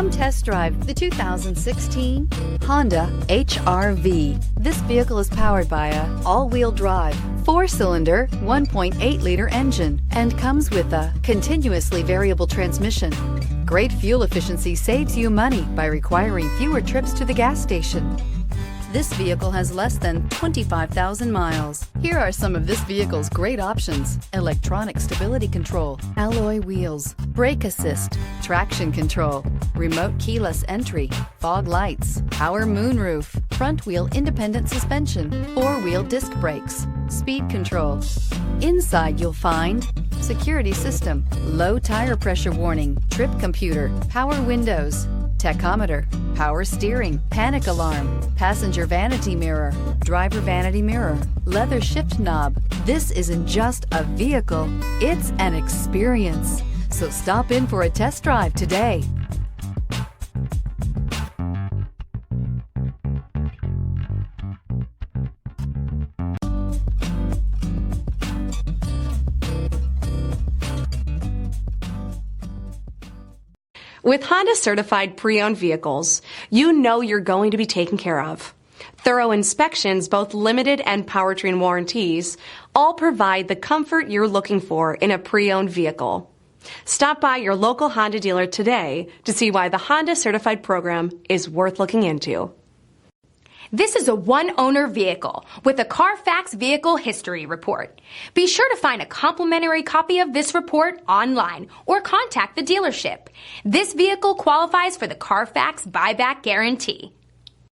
Come test drive the 2016 Honda HR-V. This vehicle is powered by a all-wheel drive, 4-cylinder, 1.8-liter engine and comes with a continuously variable transmission. Great fuel efficiency saves you money by requiring fewer trips to the gas station. This vehicle has less than 25,000 miles. Here are some of this vehicle's great options: electronic stability control, alloy wheels, brake assist, traction control, remote keyless entry, fog lights, power moonroof, front wheel independent suspension, 4-wheel disc brakes, speed control. Inside you'll find security system, low tire pressure warning, trip computer, power windows, tachometer, power steering, panic alarm, passenger vanity mirror, driver vanity mirror, leather shift knob. This isn't just a vehicle, it's an experience. So stop in for a test drive today. With Honda certified pre-owned vehicles, you know you're going to be taken care of. Thorough inspections, both limited and powertrain warranties, all provide the comfort you're looking for in a pre-owned vehicle. Stop by your local Honda dealer today to see why the Honda certified program is worth looking into. This is a one-owner vehicle with a Carfax Vehicle History Report. Be sure to find a complimentary copy of this report online or contact the dealership. This vehicle qualifies for the Carfax Buyback Guarantee.